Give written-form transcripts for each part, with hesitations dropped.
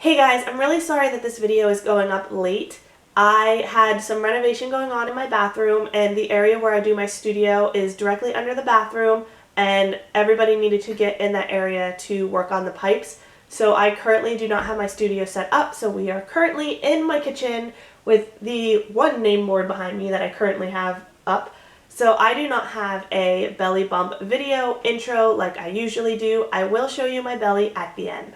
Hey guys, I'm really sorry that this video is going up late. I had some renovation going on in my bathroom, and the area where I do my studio is directly under the bathroom, and everybody needed to get in that area to work on the pipes. So I currently do not have my studio set up, so we are currently in my kitchen with the one name board behind me that I currently have up. So I do not have a belly bump video intro like I usually do. I will show you my belly at the end.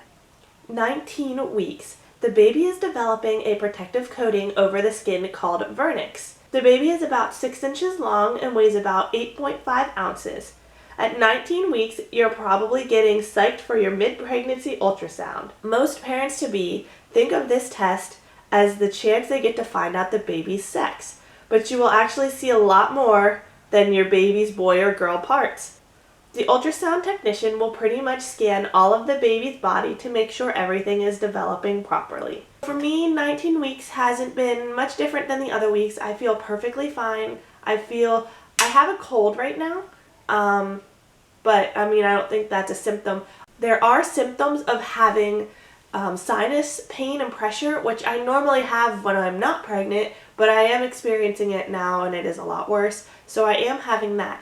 19 weeks. The baby is developing a protective coating over the skin called vernix. The baby is about 6 inches long and weighs about 8.5 ounces. At 19 weeks, you're probably getting psyched for your mid-pregnancy ultrasound. Most parents-to-be think of this test as the chance they get to find out the baby's sex, but you will actually see a lot more than your baby's boy or girl parts. The ultrasound technician will pretty much scan all of the baby's body to make sure everything is developing properly. For me, 19 weeks hasn't been much different than the other weeks. I feel perfectly fine. I have a cold right now, but I don't think that's a symptom. There are symptoms of having sinus pain and pressure, which I normally have when I'm not pregnant, but I am experiencing it now and it is a lot worse, so I am having that.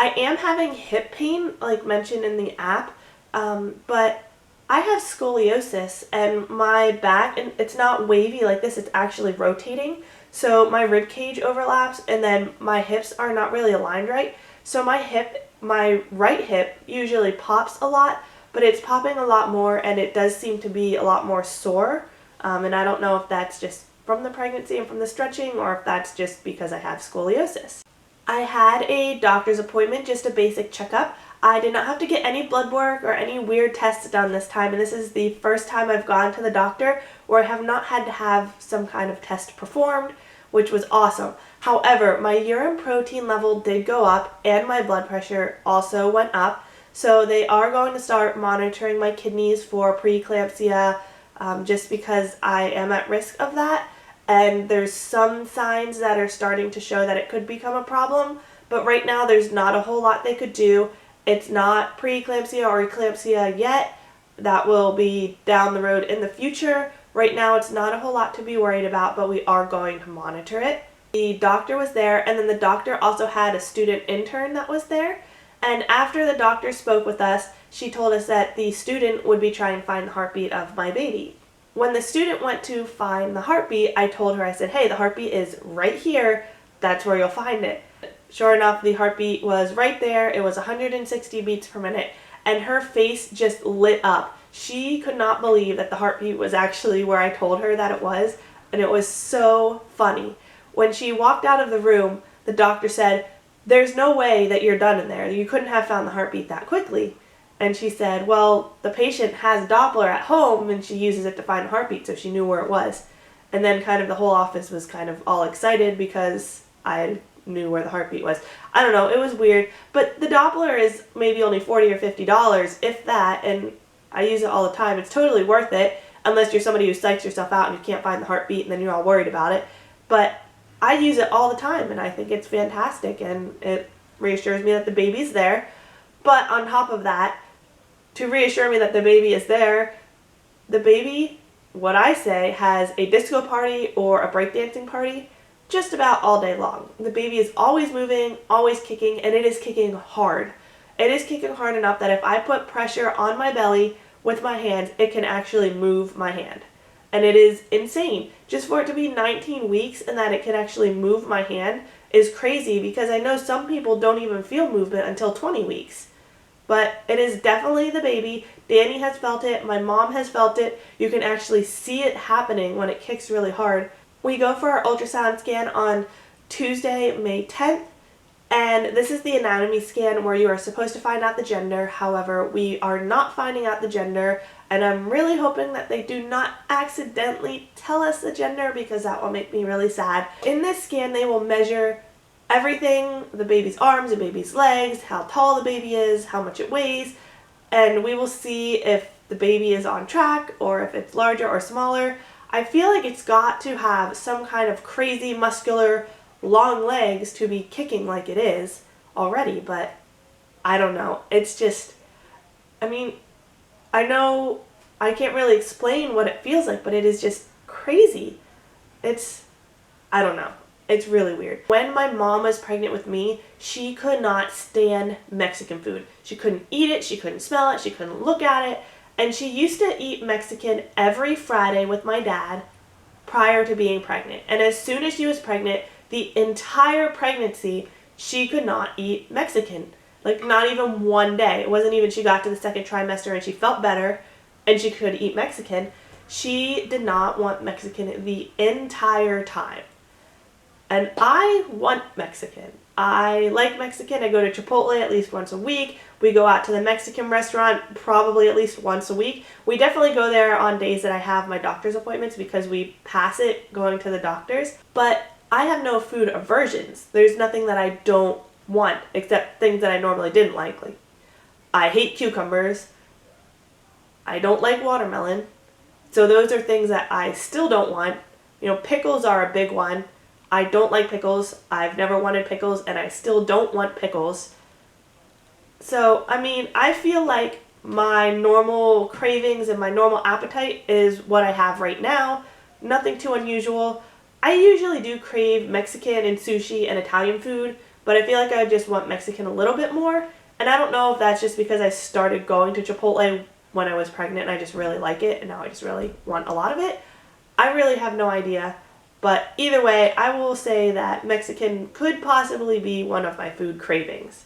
I am having hip pain, like mentioned in the app, but I have scoliosis and my back, and it's not wavy like this, it's actually rotating. So my rib cage overlaps and then my hips are not really aligned right. So my right hip usually pops a lot, but it's popping a lot more and it does seem to be a lot more sore. And I don't know if that's just from the pregnancy and from the stretching or if that's just because I have scoliosis. I had a doctor's appointment, just a basic checkup. I did not have to get any blood work or any weird tests done this time, and this is the first time I've gone to the doctor where I have not had to have some kind of test performed, which was awesome. However, my urine protein level did go up and my blood pressure also went up, so they are going to start monitoring my kidneys for preeclampsia just because I am at risk of that. And there's some signs that are starting to show that it could become a problem, but right now there's not a whole lot they could do. It's not preeclampsia or eclampsia yet. That will be down the road in the future. Right now it's not a whole lot to be worried about, but we are going to monitor it. The doctor was there, and then the doctor also had a student intern that was there. And after the doctor spoke with us, she told us that the student would be trying to find the heartbeat of my baby. When the student went to find the heartbeat, I told her, I said, hey, the heartbeat is right here. That's where you'll find it. Sure enough, the heartbeat was right there. It was 160 beats per minute, and her face just lit up. She could not believe that the heartbeat was actually where I told her that it was, and it was so funny. When she walked out of the room, the doctor said, there's no way that you're done in there. You couldn't have found the heartbeat that quickly. And she said, well, the patient has a Doppler at home and she uses it to find the heartbeat, so she knew where it was. And then kind of the whole office was kind of all excited because I knew where the heartbeat was. I don't know, it was weird. But the Doppler is maybe only $40 or $50, if that, and I use it all the time. It's totally worth it, unless you're somebody who psychs yourself out and you can't find the heartbeat and then you're all worried about it. But I use it all the time and I think it's fantastic and it reassures me that the baby's there. But on top of that, to reassure me that the baby is there, the baby, what I say, has a disco party or a breakdancing party just about all day long. The baby is always moving, always kicking, and it is kicking hard. It is kicking hard enough that if I put pressure on my belly with my hands, it can actually move my hand. And it is insane. Just for it to be 19 weeks and that it can actually move my hand is crazy, because I know some people don't even feel movement until 20 weeks. But it is definitely the baby. Danny has felt it. My mom has felt it. You can actually see it happening when it kicks really hard. We go for our ultrasound scan on Tuesday, May 10th. And this is the anatomy scan where you are supposed to find out the gender. However, we are not finding out the gender. And I'm really hoping that they do not accidentally tell us the gender, because that will make me really sad. In this scan, they will measure everything, the baby's arms, the baby's legs, how tall the baby is, how much it weighs, and we will see if the baby is on track or if it's larger or smaller. I feel like it's got to have some kind of crazy muscular long legs to be kicking like it is already, but I don't know. It's just, I know I can't really explain what it feels like, but it is just crazy. I don't know. It's really weird. When my mom was pregnant with me, she could not stand Mexican food. She couldn't eat it, she couldn't smell it, she couldn't look at it. And she used to eat Mexican every Friday with my dad prior to being pregnant. And as soon as she was pregnant, the entire pregnancy, she could not eat Mexican. Like, not even one day. It wasn't even she got to the second trimester and she felt better and she could eat Mexican. She did not want Mexican the entire time. And I want Mexican. I like Mexican. I go to Chipotle at least once a week. We go out to the Mexican restaurant probably at least once a week. We definitely go there on days that I have my doctor's appointments because we pass it going to the doctors. But I have no food aversions. There's nothing that I don't want except things that I normally didn't like. Like, I hate cucumbers. I don't like watermelon. So those are things that I still don't want. You know, pickles are a big one. I don't like pickles. I've never wanted pickles, and I still don't want pickles. So, I mean, I feel like my normal cravings and my normal appetite is what I have right now. Nothing too unusual. I usually do crave Mexican and sushi and Italian food, but I feel like I just want Mexican a little bit more. And I don't know if that's just because I started going to Chipotle when I was pregnant and I just really like it, and now I just really want a lot of it. I really have no idea. But either way, I will say that Mexican could possibly be one of my food cravings.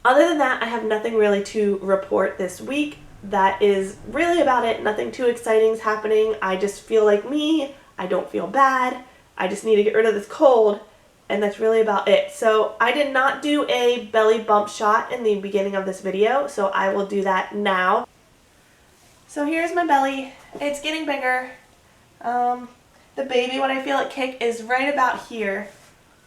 Other than that, I have nothing really to report this week. That is really about it. Nothing too exciting is happening. I just feel like me. I don't feel bad. I just need to get rid of this cold. And that's really about it. So I did not do a belly bump shot in the beginning of this video, so I will do that now. So here's my belly. It's getting bigger. The baby, when I feel it kick, is right about here,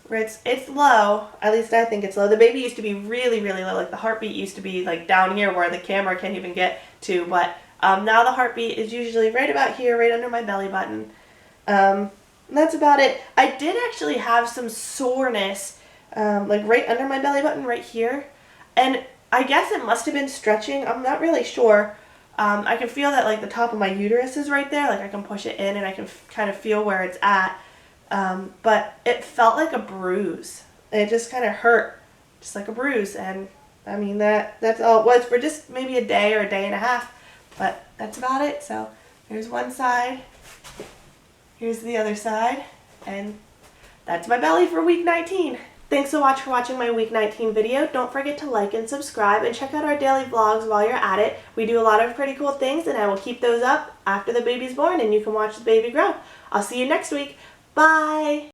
where it's low. At least I think it's low. The baby used to be really, really low. Like, the heartbeat used to be like down here where the camera can't even get to. But now the heartbeat is usually right about here, right under my belly button. And that's about it. I did actually have some soreness, like right under my belly button, right here. And I guess it must have been stretching. I'm not really sure. I can feel that, like, the top of my uterus is right there. Like, I can push it in and I can kind of feel where it's at. But it felt like a bruise. It just kind of hurt, just like a bruise. And, I mean, that's all it was for just maybe a day or a day and a half. But that's about it. So, here's one side. Here's the other side. And that's my belly for week 19. Thanks so much for watching my week 19 video. Don't forget to like and subscribe and check out our daily vlogs while you're at it. We do a lot of pretty cool things, and I will keep those up after the baby's born and you can watch the baby grow. I'll see you next week. Bye!